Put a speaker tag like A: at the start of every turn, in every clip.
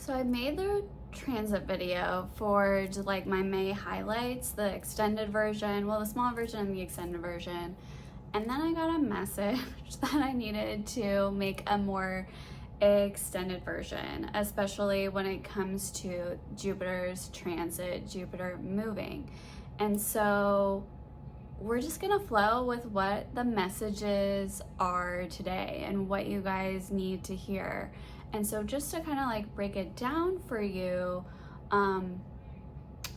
A: So I made the transit video for just like my May highlights, the extended version, well, the small version and the extended version. And then I got a message that I needed to make a more extended version, especially when it comes to Jupiter's transit, Jupiter moving. And so we're just gonna flow with what the messages are today and what you guys need to hear. And so just to kind of like break it down for you,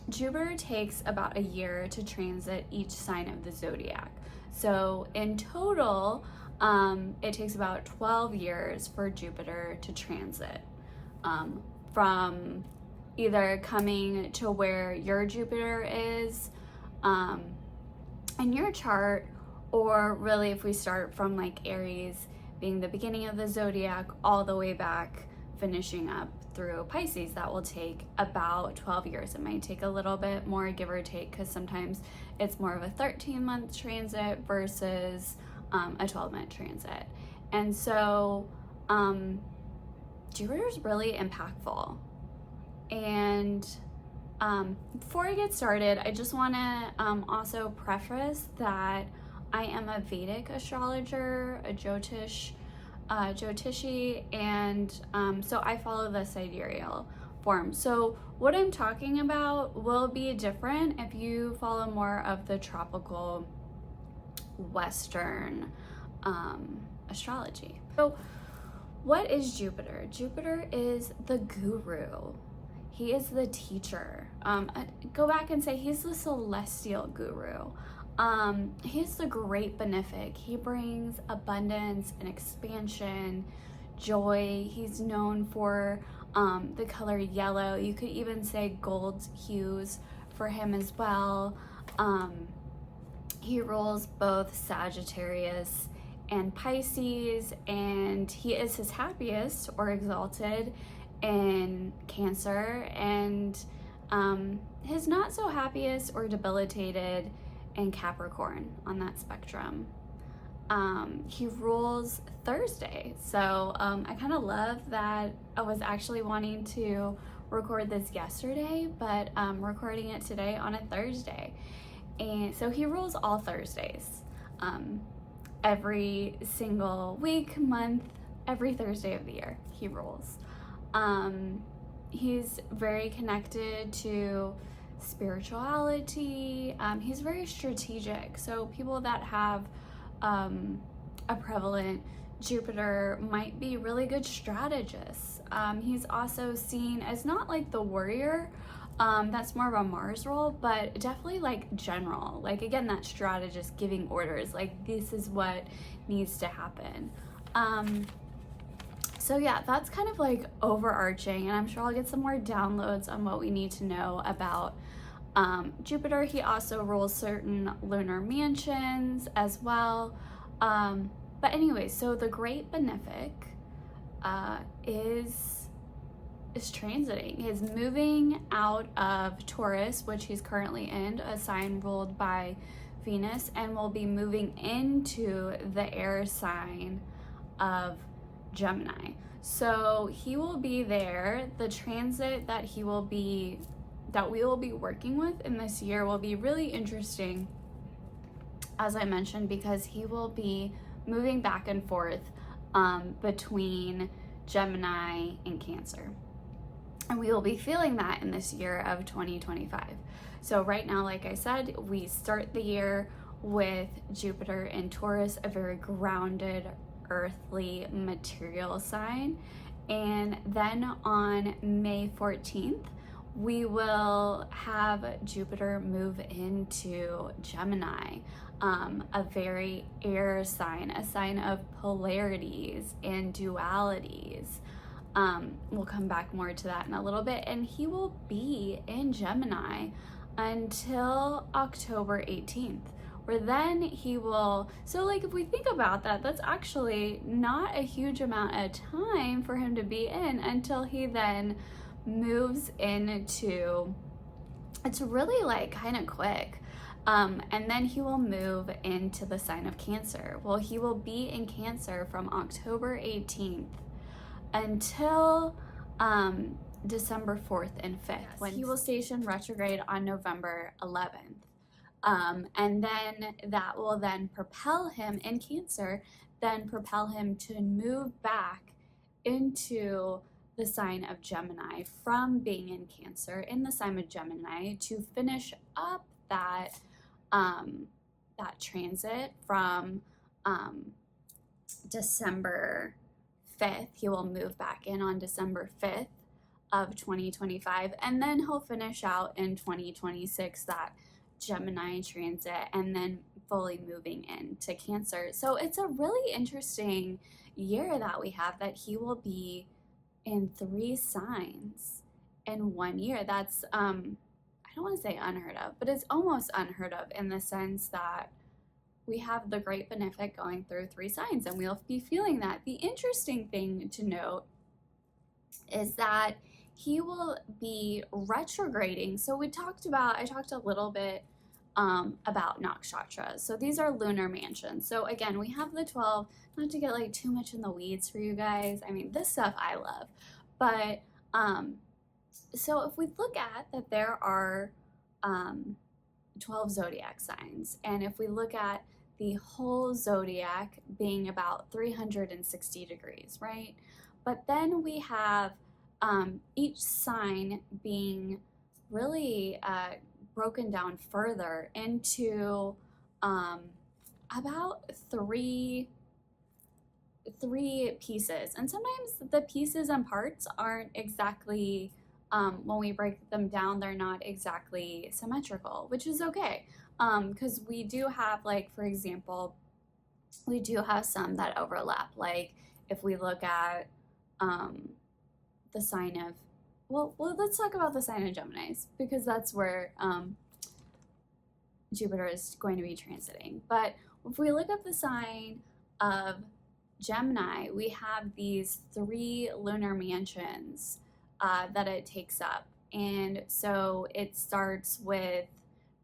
A: Jupiter takes about a year to transit each sign of the zodiac. So in total, it takes about 12 years for Jupiter to transit, from either coming to where your Jupiter is in your chart, or really if we start from like Aries being the beginning of the zodiac all the way back, finishing up through Pisces, that will take about 12 years. It might take a little bit more, give or take, because sometimes it's more of a 13-month transit versus a 12-month transit. And so Jupiter's really impactful. And before I get started, I just want to also preface that I am a Vedic astrologer, a Jyotishi, and so I follow the sidereal form. So what I'm talking about will be different if you follow more of the tropical Western astrology. So what is Jupiter? Jupiter is the guru. He is the teacher. Go back and say he's the celestial guru. He's the great benefic. He brings abundance and expansion, joy. He's known for the color yellow. You could even say gold hues for him as well. He rules both Sagittarius and Pisces, and he is his happiest or exalted in Cancer, and his not so happiest or debilitated in Capricorn on that spectrum. He rules Thursday, so I kind of love that. I was actually wanting to record this yesterday, but recording it today on a Thursday. And so he rules all Thursdays, every single week, month, every Thursday of the year he rules. He's very connected to spirituality. He's very strategic. So people that have a prevalent Jupiter might be really good strategists. He's also seen as not like the warrior, that's more of a Mars role, but definitely like general, like again, that strategist giving orders, like this is what needs to happen. So yeah, that's kind of like overarching, and I'm sure I'll get some more downloads on what we need to know about Jupiter. He also rules certain lunar mansions as well. But anyway, so the great benefic is transiting. He's moving out of Taurus, which he's currently in, a sign ruled by Venus, and will be moving into the air sign of Gemini. So he will be there. The transit that we will be working with in this year will be really interesting, as I mentioned, because he will be moving back and forth between Gemini and Cancer. And we will be feeling that in this year of 2025. So right now, like I said, we start the year with Jupiter in Taurus, a very grounded, earthly material sign. And then on May 14th, we will have Jupiter move into Gemini, a very air sign, a sign of polarities and dualities. We'll come back more to that in a little bit, and he will be in Gemini until October 18th, where then he will, so like if we think about that, that's actually not a huge amount of time for him to be in until he then moves into, it's really like kind of quick. And then he will move into the sign of Cancer. Well, he will be in Cancer from October 18th until December 4th and 5th, when he will station retrograde on November 11th. And then that will then propel him in Cancer, then propel him to move back into the sign of Gemini from being in Cancer in the sign of Gemini to finish up that that transit from December 5th. He will move back in on December 5th of 2025, and then he'll finish out in 2026 that Gemini transit, and then fully moving into Cancer. So it's a really interesting year that we have, that he will be in 3 signs in 1 year. That's I don't want to say unheard of, but it's almost unheard of in the sense that we have the great benefic going through 3 signs, and we'll be feeling that. The interesting thing to note is that he will be retrograding. So I talked a little bit about Nakshatras. So these are lunar mansions. So again, we have the 12, not to get like too much in the weeds for you guys. I mean, this stuff I love. But so if we look at that, there are 12 zodiac signs. And if we look at the whole zodiac being about 360 degrees, right? But then we have each sign being really broken down further into about three pieces. And sometimes the pieces and parts aren't exactly, when we break them down, they're not exactly symmetrical, which is okay. Because we do have, like, for example, we do have some that overlap. Like if we look at the sign of, well, let's talk about the sign of Geminis, because that's where Jupiter is going to be transiting. But if we look at the sign of Gemini, we have these 3 lunar mansions that it takes up. And so it starts with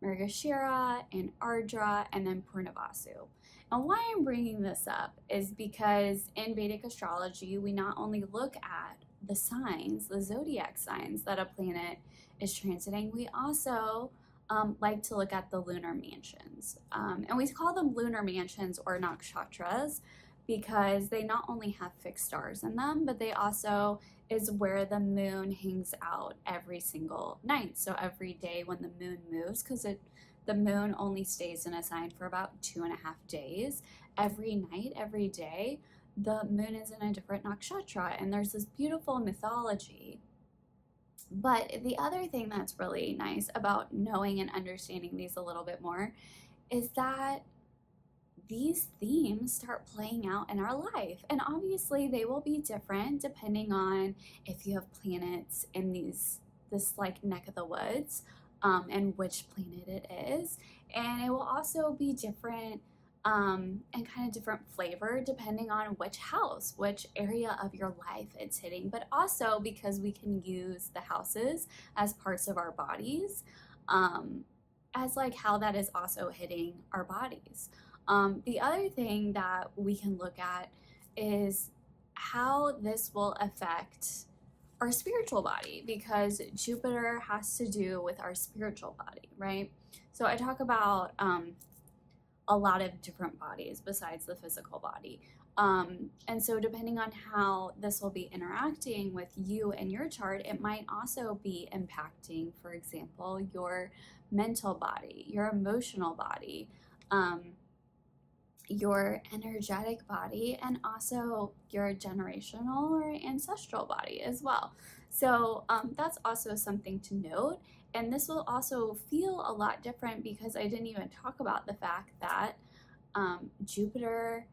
A: Mrigashira and Ardra and then Purnavasu. And why I'm bringing this up is because in Vedic astrology, we not only look at the signs, the zodiac signs that a planet is transiting, we also like to look at the lunar mansions. And we call them lunar mansions or nakshatras because they not only have fixed stars in them, but they also is where the moon hangs out every single night. So every day when the moon moves, because the moon only stays in a sign for about 2.5 days, every night, every day, the moon is in a different nakshatra, and there's this beautiful mythology. But the other thing that's really nice about knowing and understanding these a little bit more is that these themes start playing out in our life. And obviously they will be different depending on if you have planets in this like neck of the woods, and which planet it is. And it will also be different and kind of different flavor depending on which house, which area of your life it's hitting. But also because we can use the houses as parts of our bodies, as like how that is also hitting our bodies. The other thing that we can look at is how this will affect our spiritual body, because Jupiter has to do with our spiritual body, right? So I talk about a lot of different bodies besides the physical body. And so depending on how this will be interacting with you and your chart, it might also be impacting, for example, your mental body, your emotional body, your energetic body, and also your generational or ancestral body as well. So that's also something to note. And this will also feel a lot different because I didn't even talk about the fact that Jupiter,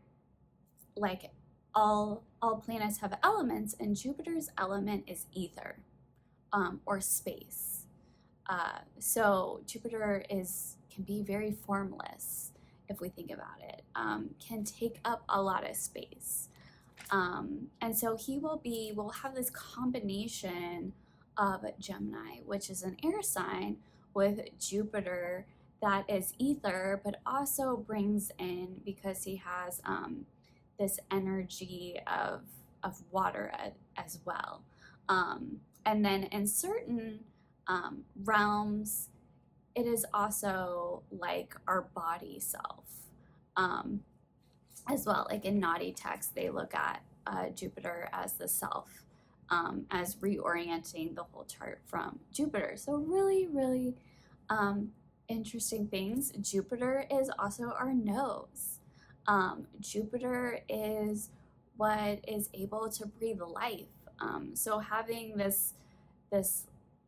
A: like all planets have elements, and Jupiter's element is ether, or space. So Jupiter can be very formless if we think about it, can take up a lot of space. And so we'll have this combination of Gemini, which is an air sign, with Jupiter that is ether, but also brings in, because he has this energy of water as well. And then in certain realms, it is also like our body self as well. Like in naughty texts, they look at Jupiter as the self, as reorienting the whole chart from Jupiter. So really, really interesting things. Jupiter is also our nose. Jupiter is what is able to breathe life. So having this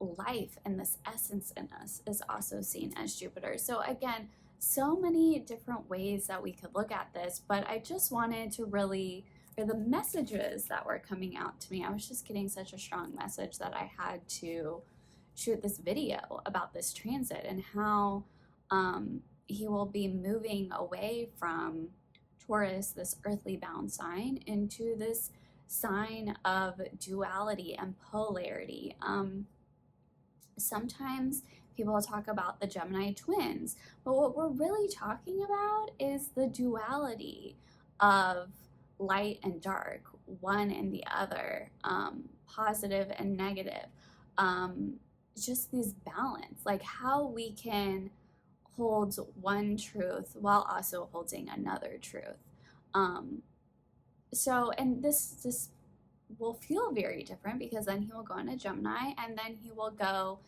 A: life and this essence in us is also seen as Jupiter. So again, so many different ways that we could look at this, but I just wanted to really, or the messages that were coming out to me, I was just getting such a strong message that I had to shoot this video about this transit and how he will be moving away from Taurus, this earthly bound sign, into this sign of duality and polarity. Sometimes people talk about the Gemini twins, but what we're really talking about is the duality of light and dark, one and the other, positive and negative, just this balance, like how we can hold one truth while also holding another truth. So, and this will feel very different because then he will go into Gemini and then he will go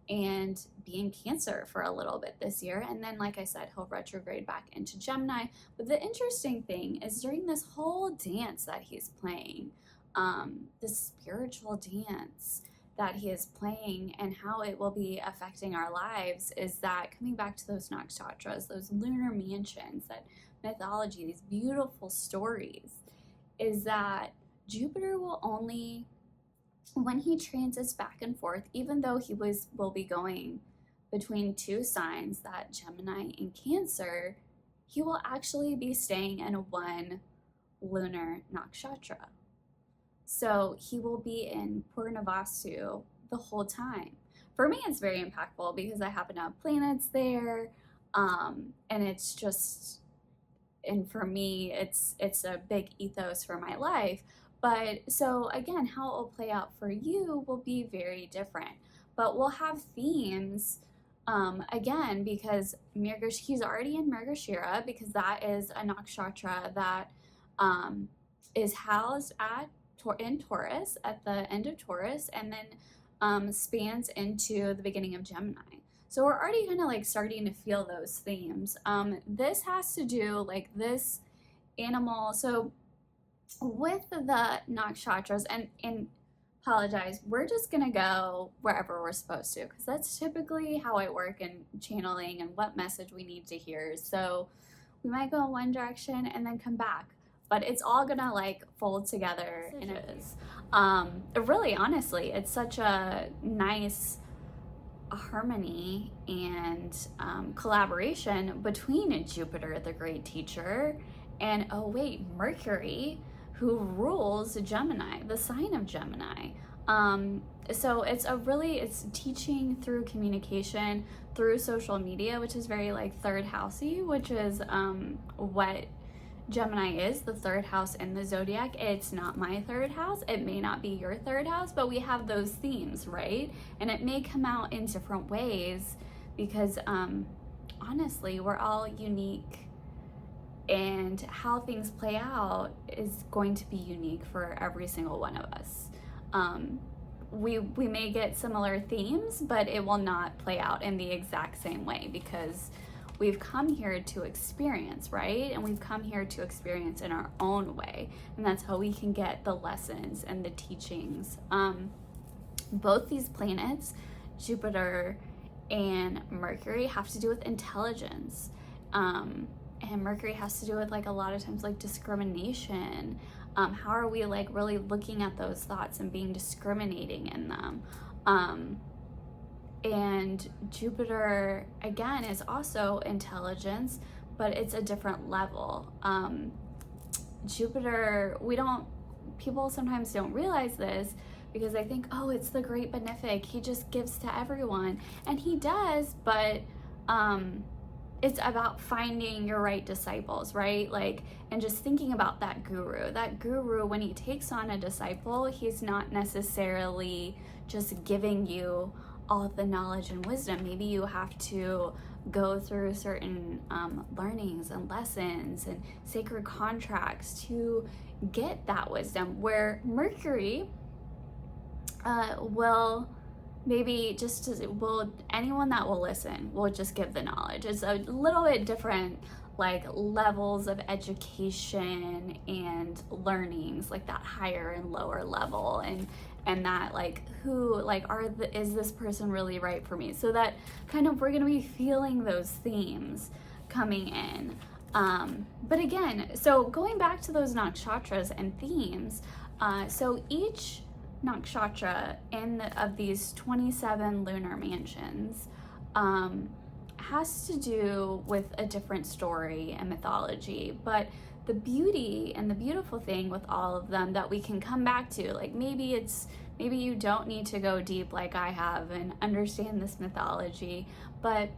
A: and be in Cancer for a little bit this year. And then, like I said, he'll retrograde back into Gemini. But the interesting thing is during this whole dance that he's playing, this spiritual dance that he is playing and how it will be affecting our lives, is that coming back to those Nakshatras, those lunar mansions, that mythology, these beautiful stories, is that Jupiter will only, when he transits back and forth, even though he will be going between two signs, that Gemini and Cancer, he will actually be staying in one lunar nakshatra. So he will be in Purnavasu the whole time. For me, it's very impactful because I happen to have planets there, and it's just, and for me, it's a big ethos for my life. But so again, how it will play out for you will be very different. But we'll have themes, again, because he's already in Mrigashira, because that is a nakshatra that is housed in Taurus, at the end of Taurus, and then spans into the beginning of Gemini. So we're already kind of like starting to feel those themes. This has to do, like, this animal, so with the nakshatras, and apologize, we're just gonna go wherever we're supposed to, because that's typically how I work in channeling and what message we need to hear. So we might go in one direction and then come back, but it's all gonna like fold together. And it is really, honestly, it's such a nice harmony and collaboration between Jupiter, the great teacher, and Mercury, who rules Gemini, the sign of Gemini. So it's teaching through communication, through social media, which is very like third housey, which is what Gemini is, the third house in the zodiac. It's not my third house. It may not be your third house, but we have those themes, right? And it may come out in different ways because honestly, we're all unique, and how things play out is going to be unique for every single one of us. We may get similar themes, but it will not play out in the exact same way because we've come here to experience, right? And we've come here to experience in our own way. And that's how we can get the lessons and the teachings. Both these planets, Jupiter and Mercury, have to do with intelligence. And Mercury has to do with, like, a lot of times, like, discrimination. How are we, like, really looking at those thoughts and being discriminating in them? And Jupiter, again, is also intelligence, but it's a different level. Jupiter, people sometimes don't realize this because they think, oh, it's the great benefic, he just gives to everyone. And he does, but it's about finding your right disciples, right? Like, and just thinking about that guru. That guru, when he takes on a disciple, he's not necessarily just giving you all the knowledge and wisdom. Maybe you have to go through certain learnings and lessons and sacred contracts to get that wisdom, where Mercury will maybe anyone that will listen will just give the knowledge. It's a little bit different, like levels of education and learnings, like that higher and lower level, and that like is this person really right for me? So that kind of, we're gonna be feeling those themes coming in. But again, so going back to those nakshatras and themes, so each nakshatra of these 27 lunar mansions has to do with a different story and mythology. But the beauty and the beautiful thing with all of them that we can come back to, like maybe you don't need to go deep like I have and understand this mythology, but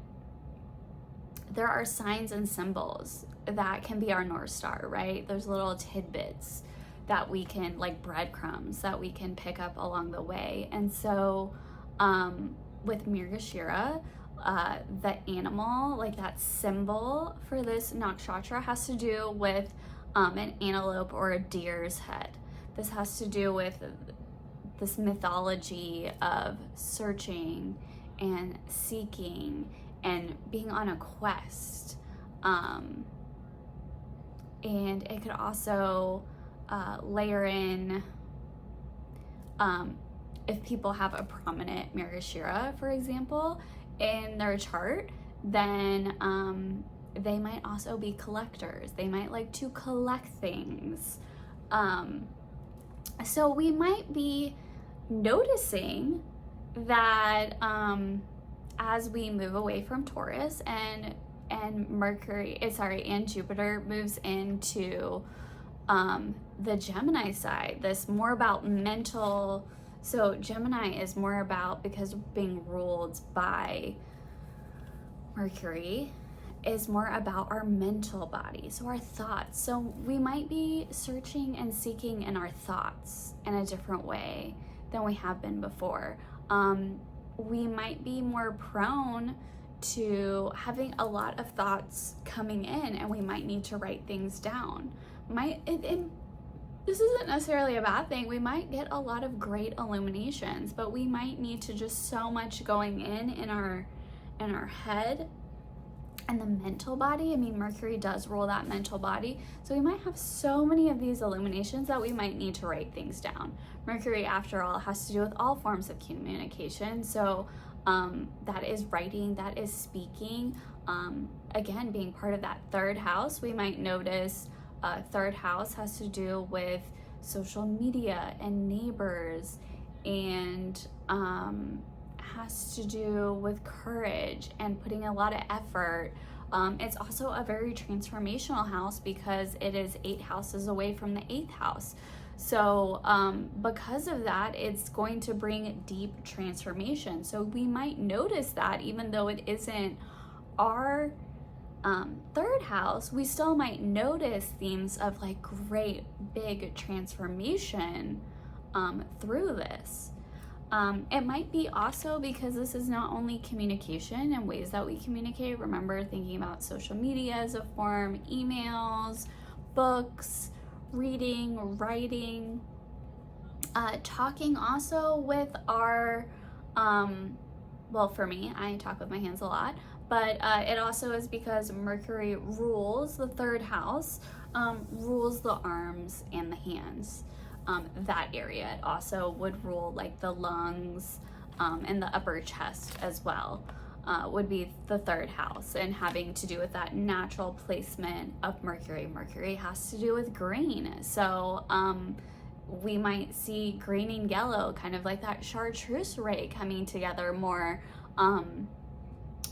A: there are signs and symbols that can be our North Star, right? There's little tidbits that we can, like breadcrumbs, that we can pick up along the way. And so with Mrigashira, the animal, like that symbol for this nakshatra, has to do with an antelope or a deer's head. This has to do with this mythology of searching and seeking and being on a quest. And it could also layer in, if people have a prominent Mrigashira, for example, in their chart, then they might also be collectors. They might like to collect things. So we might be noticing that as we move away from Taurus and Jupiter moves into the Gemini side, this more about mental. So Gemini is more about, because being ruled by Mercury, is more about our mental body, so our thoughts. So we might be searching and seeking in our thoughts in a different way than we have been before. We might be more prone to having a lot of thoughts coming in, and we might need to write things down. This isn't necessarily a bad thing. We might get a lot of great illuminations, but we might need to just so much going in our head and the mental body. I mean, Mercury does rule that mental body. So we might have so many of these illuminations that we might need to write things down. Mercury, after all, has to do with all forms of communication. So that is writing, that is speaking. Again, being part of that third house, we might notice third house has to do with social media and neighbors, and has to do with courage and putting a lot of effort. It's also a very transformational house because it is 8 houses away from the 8th house. So because of that, it's going to bring deep transformation. So we might notice that even though it isn't our third house, we still might notice themes of like great big transformation through this. It might be also because this is not only communication and ways that we communicate. Remember, thinking about social media as a form, emails, books, reading, writing, talking also with our, well, for me, I talk with my hands a lot, but it also is because Mercury rules the third house, rules the arms and the hands. That area. It also would rule like the lungs and the upper chest as well, would be the third house, and having to do with that natural placement of Mercury. Mercury has to do with green. So we might see green and yellow, kind of like that chartreuse ray coming together more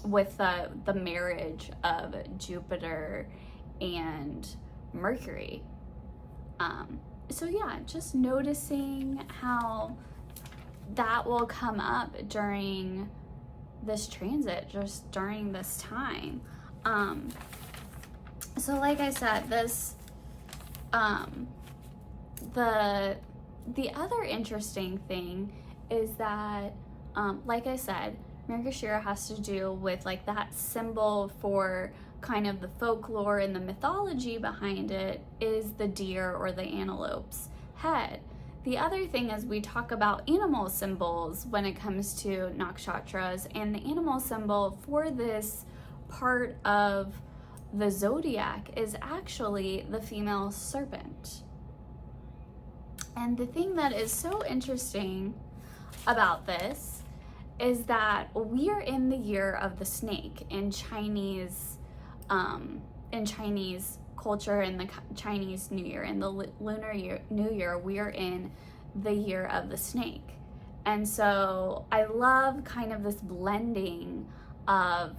A: with the marriage of Jupiter and Mercury. So yeah, just noticing how that will come up during this transit, just during this time. So like I said, this, the other interesting thing is that, like I said, Mirgashira has to do with like that symbol for kind of the folklore and the mythology behind it is the deer or the antelope's head. The other thing is we talk about animal symbols when it comes to Nakshatras, and the animal symbol for this part of the zodiac is actually the female serpent. And the thing that is so interesting about this is that we are in the year of the snake in Chinese culture, in the Chinese New Year, in the lunar New Year, we are in the year of the snake. And so I love kind of this blending of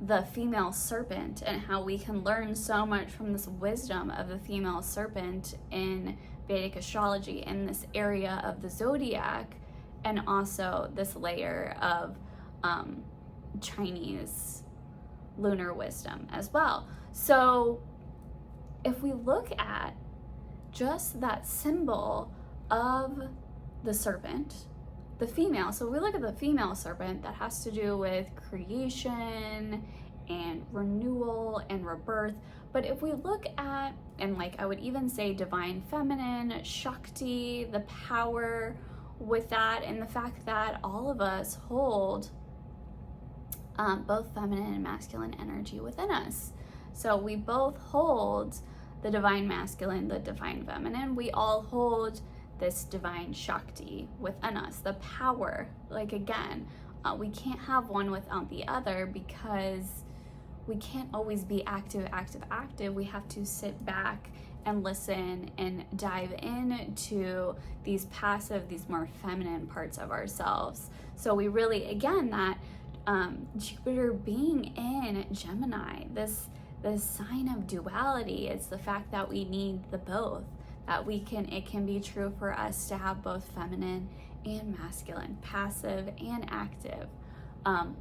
A: the female serpent and how we can learn so much from this wisdom of the female serpent in Vedic astrology in this area of the zodiac, and also this layer of Chinese lunar wisdom as well. So if we look at just that symbol of the serpent, the female, so we look at the female serpent, that has to do with creation and renewal and rebirth. But if we look at, and like I would even say divine feminine, Shakti, the power with that, and the fact that all of us hold both feminine and masculine energy within us. So we both hold the divine masculine, the divine feminine. We all hold this divine Shakti within us, the power. Like again, we can't have one without the other, because we can't always be active. We have to sit back and listen and dive into these passive, these more feminine parts of ourselves. So we really, again, that Jupiter being in Gemini, this sign of duality, it's the fact that we need the both, that it can be true for us to have both feminine and masculine, passive and active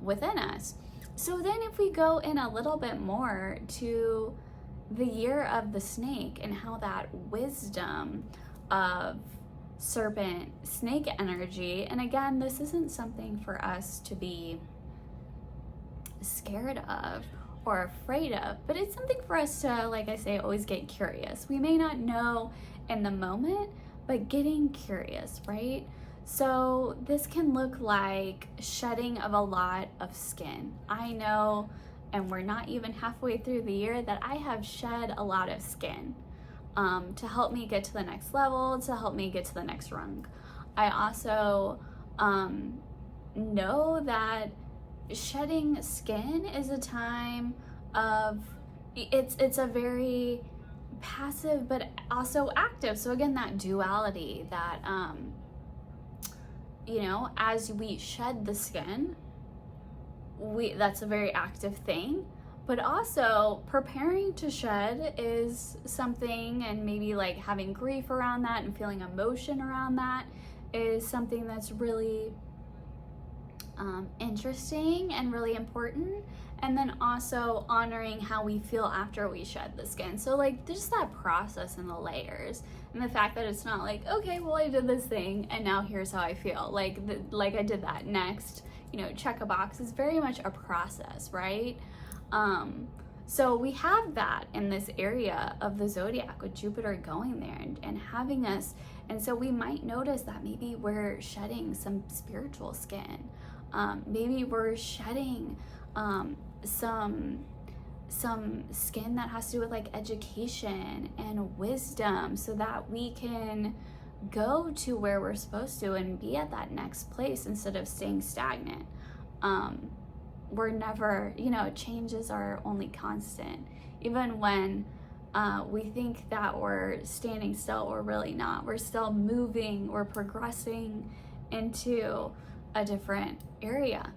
A: within us. So then if we go in a little bit more to the year of the snake and how that wisdom of serpent snake energy, and again, this isn't something for us to be scared of or afraid of, but it's something for us to, like I say, always get curious. We may not know in the moment, but getting curious, right? So this can look like shedding of a lot of skin. I know, and we're not even halfway through the year, that I have shed a lot of skin to help me get to the next level, to help me get to the next rung. I also know that shedding skin is a time of, it's a very passive but also active. So again, that duality, that as we shed the skin, that's a very active thing, but also preparing to shed is something, and maybe like having grief around that and feeling emotion around that is something that's really interesting and really important. And then also honoring how we feel after we shed the skin. So like just that process and the layers, and the fact that it's not like, okay, well, I did this thing and now here's how I feel, like I did that, next, check a box. Is very much a process, right? So we have that in this area of the zodiac with Jupiter going there and having us, and so we might notice that maybe we're shedding some spiritual skin. Maybe we're shedding some skin that has to do with like education and wisdom, so that we can go to where we're supposed to and be at that next place instead of staying stagnant. We're never, changes are only constant. Even when we think that we're standing still, we're really not. We're still moving, we're progressing into a different area.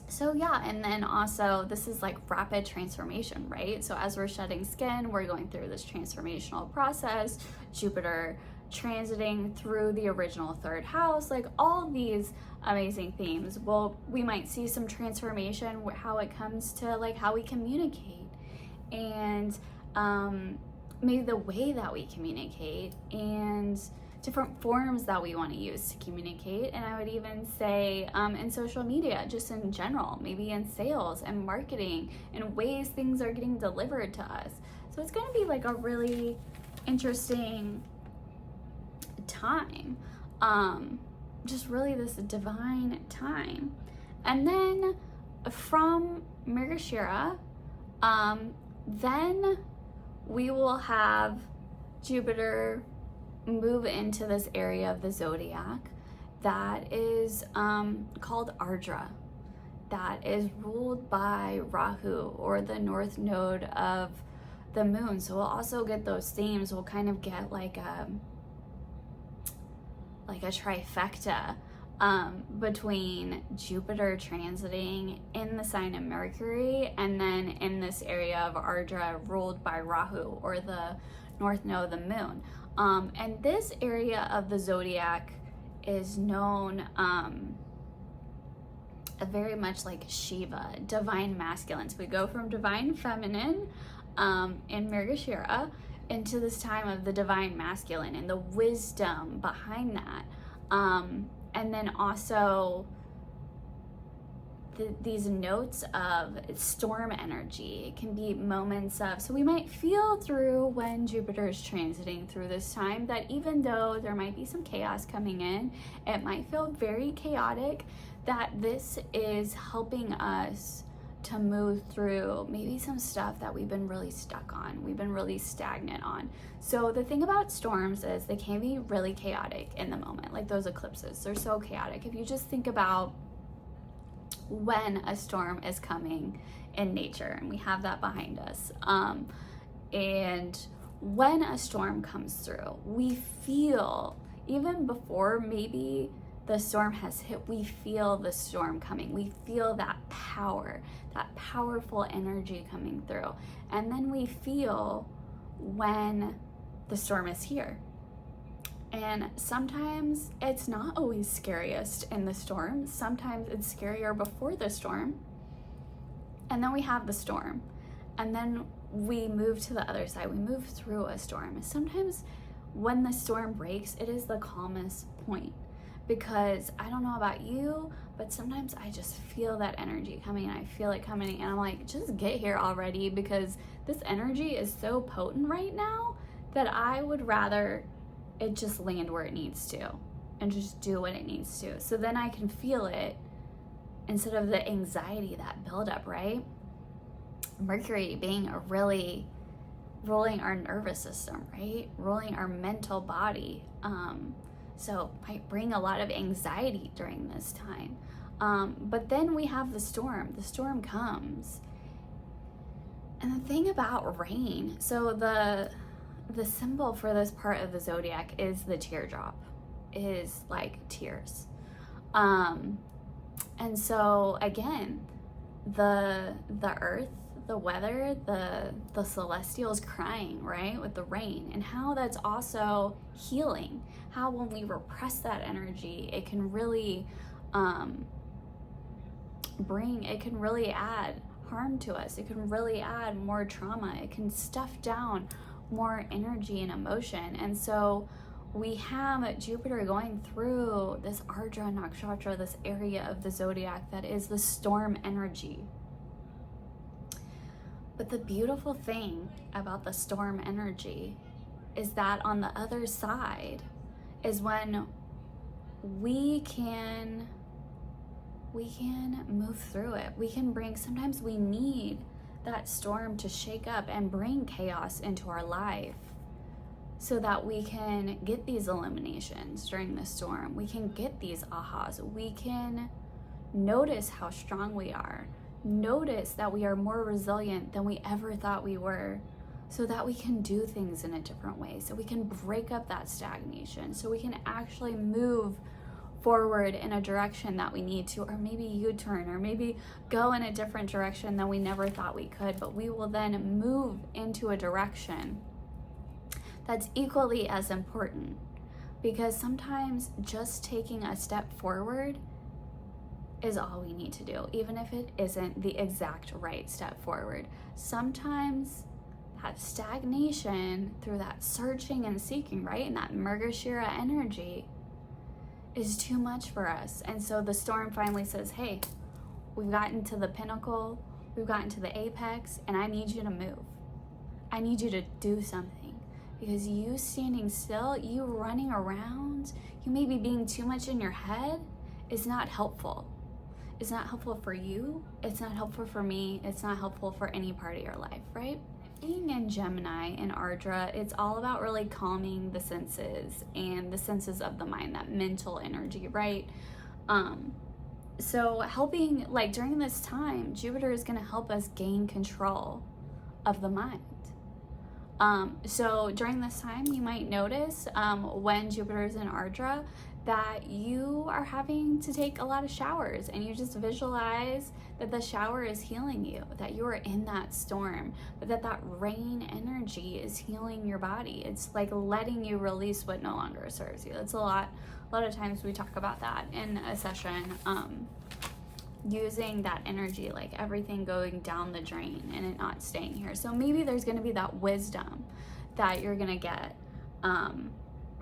A: So yeah, and then also this is like rapid transformation, right? So as we're shedding skin, we're going through this transformational process. Jupiter transiting through the original third house, like all these amazing themes. Well, we might see some transformation how it comes to like how we communicate, and maybe the way that we communicate, and different forms that we want to use to communicate. And I would even say in social media, just in general, maybe in sales and marketing, and ways things are getting delivered to us. So it's going to be like a really interesting time, just really this divine time. And then from Mrigashira, then we will have Jupiter move into this area of the zodiac that is called Ardra, that is ruled by Rahu, or the north node of the moon. So we'll also get those themes. We'll kind of get like a trifecta between Jupiter transiting in the sign of Mercury, and then in this area of Ardra ruled by Rahu, or the north node of the moon. And this area of the zodiac is known very much like Shiva, divine masculine. So we go from divine feminine in Mrigashira into this time of the divine masculine and the wisdom behind that. And then also these notes of storm energy. It can be moments of, so we might feel through when Jupiter is transiting through this time that even though there might be some chaos coming in, it might feel very chaotic, that this is helping us to move through maybe some stuff that we've been really stuck on, we've been really stagnant on. So the thing about storms is they can be really chaotic in the moment, like those eclipses, they're so chaotic. If you just think about when a storm is coming in nature, and we have that behind us, and when a storm comes through, we feel, even before maybe the storm has hit, we feel the storm coming. We feel that power, that powerful energy coming through. And then we feel when the storm is here. And sometimes it's not always scariest in the storm. Sometimes it's scarier before the storm. And then we have the storm. And then we move to the other side. We move through a storm. Sometimes when the storm breaks, it is the calmest point. Because I don't know about you, but sometimes I just feel that energy coming, and I feel it coming, and I'm like, just get here already, because this energy is so potent right now that I would rather it just land where it needs to and just do what it needs to. So then I can feel it instead of the anxiety, that buildup, right? Mercury being a really ruling our nervous system, right? Ruling our mental body. So might bring a lot of anxiety during this time. But then we have the storm. The storm comes. And the thing about rain, so the symbol for this part of the zodiac is the teardrop, is like tears. And so again, the earth, the weather, the celestials crying, right, with the rain, and how that's also healing. How when we repress that energy, it can really it can really add harm to us. It can really add more trauma. It can stuff down more energy and emotion. And so we have Jupiter going through this Ardra Nakshatra, this area of the zodiac that is the storm energy. But the beautiful thing about the storm energy is that on the other side is when we can move through it. We can bring, sometimes we need that storm to shake up and bring chaos into our life so that we can get these illuminations during the storm. We can get these ahas. We can notice how strong we are. Notice that we are more resilient than we ever thought we were, so that we can do things in a different way, so we can break up that stagnation, so we can actually move forward in a direction that we need to, or maybe U-turn, or maybe go in a different direction than we never thought we could, but we will then move into a direction that's equally as important, because sometimes just taking a step forward is all we need to do, even if it isn't the exact right step forward. Sometimes that stagnation through that searching and seeking, right, and that Mrgashira energy is too much for us. And so the storm finally says, hey, we've gotten to the pinnacle, we've gotten to the apex, and I need you to move. I need you to do something, because you standing still, you running around, you maybe being too much in your head is not helpful. It's not helpful for you, it's not helpful for me, it's not helpful for any part of your life, right? Being in Gemini and Ardra, it's all about really calming the senses and the senses of the mind, that mental energy, right? So helping, like during this time, Jupiter is gonna help us gain control of the mind. So during this time, you might notice when Jupiter is in Ardra that you are having to take a lot of showers, and you just visualize that the shower is healing you, that you are in that storm, but that rain energy is healing your body. It's like letting you release what no longer serves you. That's a lot of times we talk about that in a session, using that energy, like everything going down the drain and it not staying here. So maybe there's going to be that wisdom that you're going to get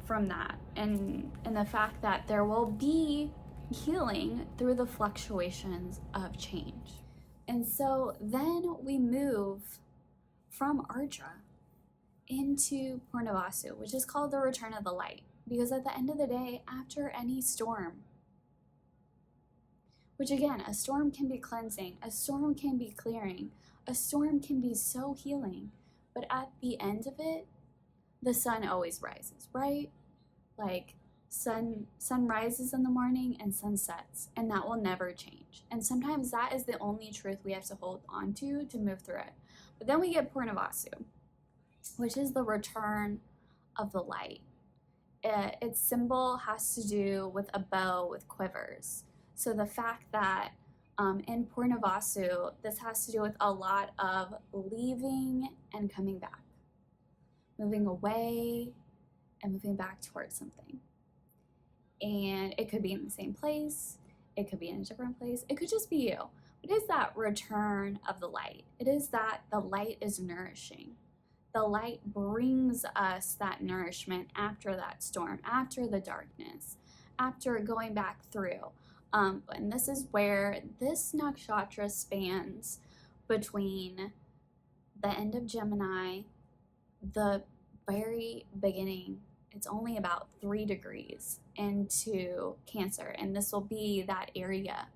A: from that, and the fact that there will be healing through the fluctuations of change. And so then we move from Ardra into Purnavasu, which is called the return of the light, because at the end of the day, after any storm, which again, a storm can be cleansing, a storm can be clearing, a storm can be so healing, but at the end of it, the sun always rises, right? Like sun rises in the morning and sun sets, and that will never change. And sometimes that is the only truth we have to hold on to move through it. But then we get Purnavasu, which is the return of the light. Its symbol has to do with a bow with quivers. So the fact that in Purnavasu, this has to do with a lot of leaving and coming back, moving away and moving back towards something. And it could be in the same place, it could be in a different place, it could just be you. It is that return of the light. It is that the light is nourishing. The light brings us that nourishment after that storm, after the darkness, after going back through. And this is where this nakshatra spans between the end of Gemini, the very beginning. It's only about 3 degrees into Cancer, and this will be that area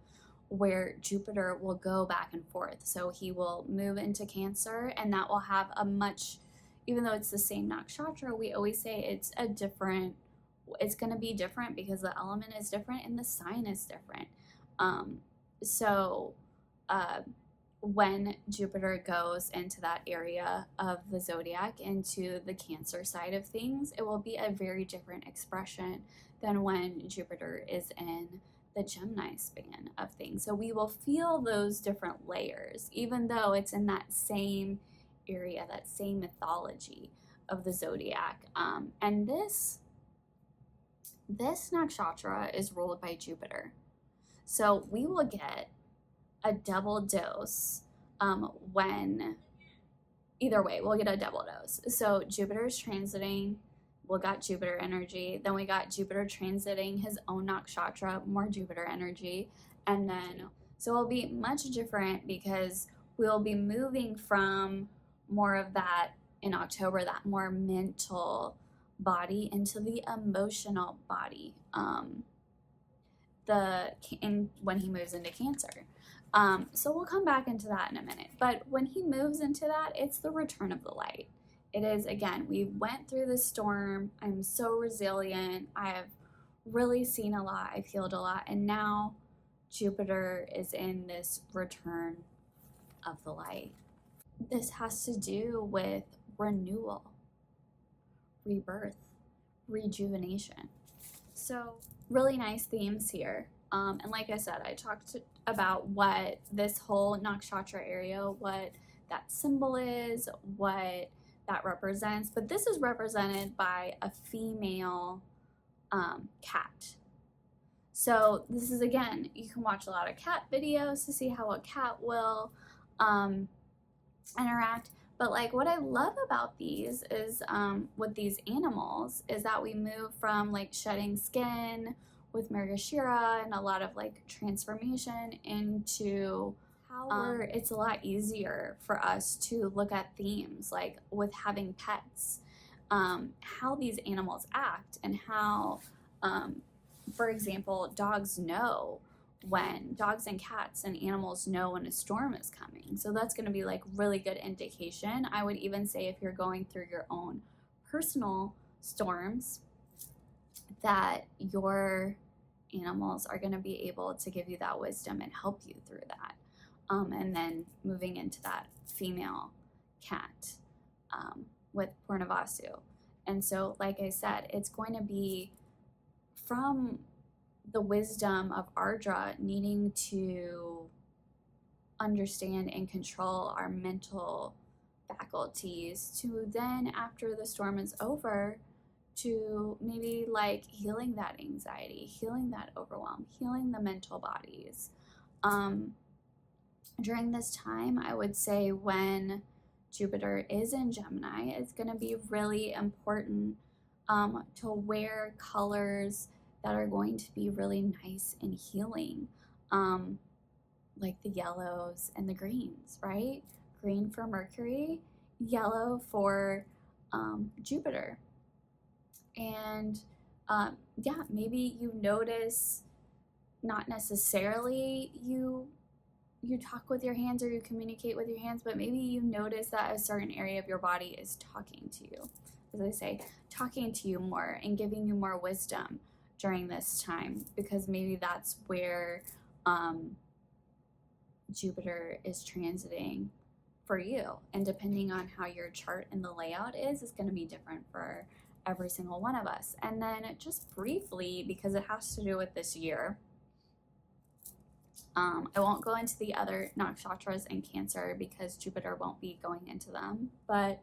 A: where Jupiter will go back and forth. So he will move into Cancer, and that will have a much, even though it's the same nakshatra, we always say it's going to be different because the element is different and the sign is different. When Jupiter goes into that area of the zodiac, into the Cancer side of things, it will be a very different expression than when Jupiter is in the Gemini span of things. So we will feel those different layers, even though it's in that same area, that same mythology of the zodiac. And this nakshatra is ruled by Jupiter. So we will get a double dose when, either way, we'll get a double dose. So Jupiter is transiting, we got Jupiter energy, then we got Jupiter transiting his own nakshatra, more Jupiter energy, and then, so it'll be much different because we'll be moving from more of that in October, that more mental body, into the emotional body when he moves into Cancer. So we'll come back into that in a minute. But when he moves into that, it's the return of the light. It is, again, we went through the storm. I'm so resilient. I have really seen a lot. I've healed a lot. And now Jupiter is in this return of the light. This has to do with renewal, rebirth, rejuvenation. So really nice themes here. And like I said, I talked about what this whole nakshatra area, what that symbol is, what that represents. But this is represented by a female cat. So this is, again, you can watch a lot of cat videos to see how a cat will interact. But like what I love about these is with these animals is that we move from like shedding skin with Margashira and a lot of like transformation into how it's a lot easier for us to look at themes like with having pets, how these animals act and how, for example, dogs and cats and animals know when a storm is coming. So that's going to be like really good indication. I would even say if you're going through your own personal storms, that your animals are going to be able to give you that wisdom and help you through that. And then moving into that female cat with Purnavasu. And so, like I said, it's going to be from the wisdom of Ardra needing to understand and control our mental faculties to then, after the storm is over, to maybe like healing that anxiety, healing that overwhelm, healing the mental bodies. During this time, I would say when Jupiter is in Gemini, it's going to be really important to wear colors that are going to be really nice and healing, like the yellows and the greens, right? Green for Mercury, yellow for Jupiter. And yeah, maybe you notice, not necessarily you talk with your hands or you communicate with your hands, but maybe you notice that a certain area of your body is talking to you, as I say, talking to you more and giving you more wisdom during this time, because maybe that's where Jupiter is transiting for you. And depending on how your chart and the layout is, it's going to be different for every single one of us. And then just briefly, because it has to do with this year, I won't go into the other Nakshatras in Cancer because Jupiter won't be going into them. But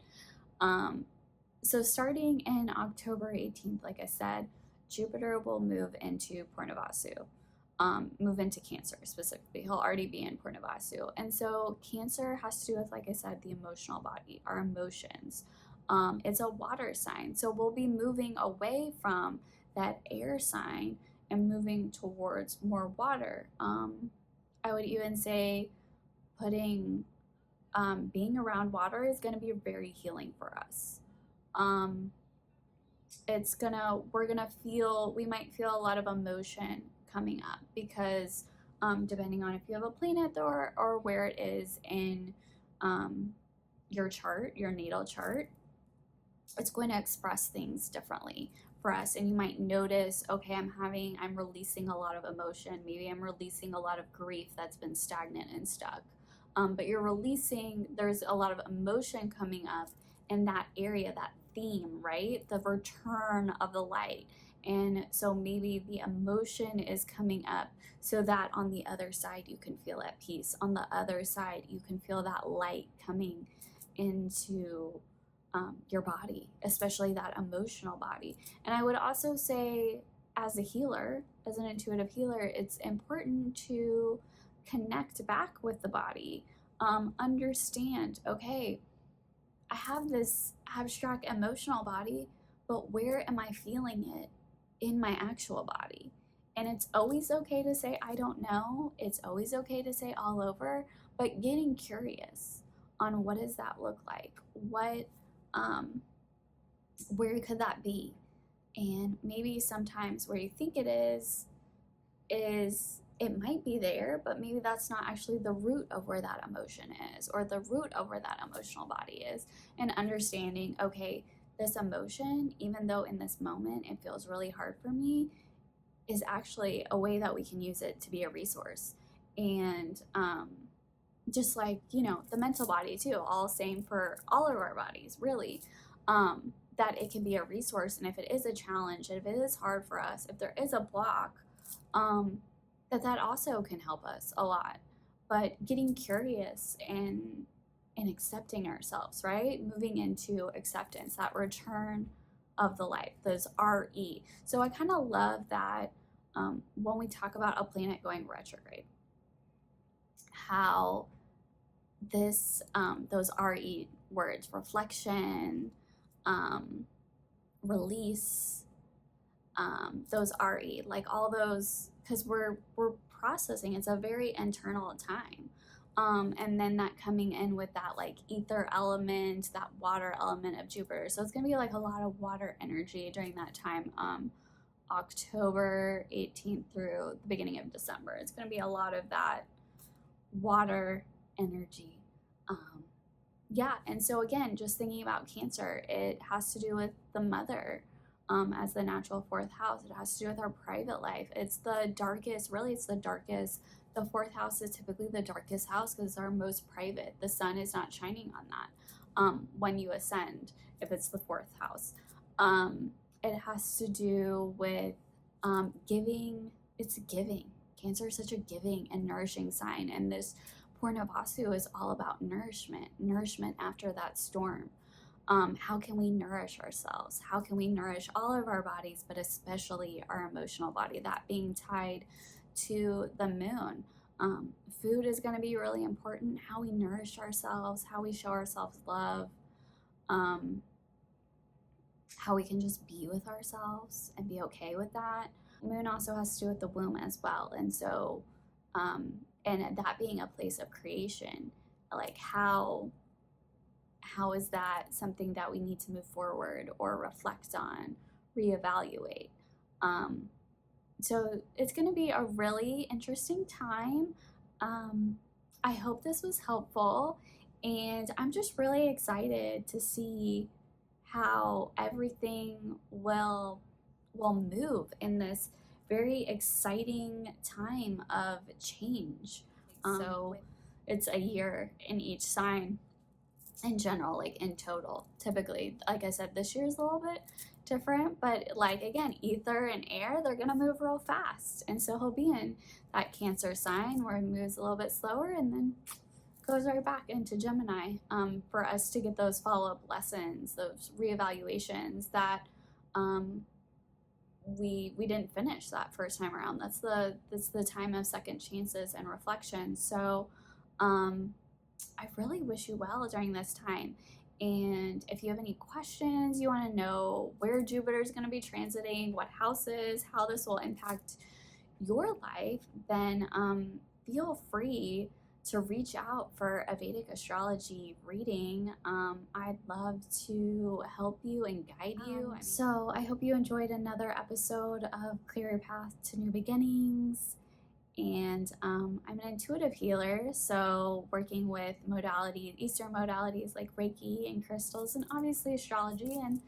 A: so starting in October 18th, like I said, Jupiter will move into Purnavasu, move into Cancer specifically. He'll already be in Purnavasu. And so Cancer has to do with, like I said, the emotional body, our emotions. It's a water sign. So we'll be moving away from that air sign and moving towards more water. I would even say being around water is going to be very healing for us. We might feel a lot of emotion coming up because depending on if you have a planet or where it is in your chart, your natal chart, it's going to express things differently for us. And you might notice, okay, I'm releasing a lot of emotion. Maybe I'm releasing a lot of grief that's been stagnant and stuck. But there's a lot of emotion coming up in that area, that theme, right? The return of the light. And so maybe the emotion is coming up so that on the other side you can feel at peace. On the other side, you can feel that light coming into your body, especially that emotional body. And I would also say, as a healer, as an intuitive healer, it's important to connect back with the body. Understand, okay, I have this abstract emotional body, but where am I feeling it in my actual body? And it's always okay to say, I don't know. It's always okay to say all over, but getting curious on what does that look like? Where could that be? And maybe sometimes where you think it is it might be there, but maybe that's not actually the root of where that emotion is, or the root of where that emotional body is. And understanding, okay, this emotion, even though in this moment it feels really hard for me, is actually a way that we can use it to be a resource. And just like, the mental body too, all same for all of our bodies, really, that it can be a resource. And if it is a challenge, if it is hard for us, if there is a block, that also can help us a lot. But getting curious and accepting ourselves, right? Moving into acceptance, that return of the life, those RE. So I kind of love that when we talk about a planet going retrograde, how this those RE words, reflection, release, those RE, like all those, because we're processing. It's a very internal time. And then that coming in with that like ether element, that water element of Jupiter. So it's gonna be like a lot of water energy during that time. October 18th through the beginning of December. It's gonna be a lot of that water energy. Yeah, and so again, just thinking about Cancer, it has to do with the mother as the natural fourth house. It has to do with our private life. It's the darkest, really, it's the darkest. The fourth house is typically the darkest house because it's our most private. The sun is not shining on that when you ascend, if it's the fourth house. It has to do with giving. It's giving. Cancer is such a giving and nourishing sign, and this Purnavasu is all about nourishment after that storm. How can we nourish ourselves? How can we nourish all of our bodies, but especially our emotional body, that being tied to the moon? Food is going to be really important. How we nourish ourselves, how we show ourselves love, how we can just be with ourselves and be okay with that. Moon also has to do with the womb as well. And so, and that being a place of creation, like how is that something that we need to move forward or reflect on, reevaluate? So it's going to be a really interesting time. I hope this was helpful, and I'm just really excited to see how everything will move in this very exciting time of change. So it's a year in each sign in general, like in total. Typically, like I said, this year is a little bit different, but like again, ether and air, they're gonna move real fast. And so he'll be in that Cancer sign where he moves a little bit slower and then goes right back into Gemini for us to get those follow-up lessons, those reevaluations that we didn't finish that first time around. That's the time of second chances and reflection. So I really wish you well during this time. And if you have any questions, you want to know where Jupiter is going to be transiting, what houses, how this will impact your life, then feel free to reach out for a Vedic astrology reading. I'd love to help you and guide you. So I hope you enjoyed another episode of Clear Your Path to New Beginnings. And I'm an intuitive healer, so working with modalities, Eastern modalities like Reiki and crystals, and obviously astrology and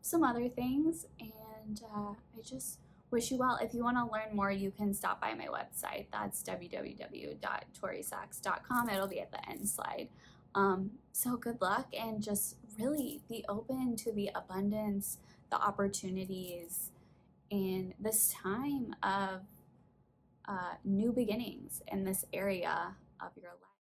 A: some other things. And I just wish you well. If you want to learn more, you can stop by my website. That's www.torysaks.com. It'll be at the end slide. So good luck, and just really be open to the abundance, the opportunities, in this time of new beginnings in this area of your life.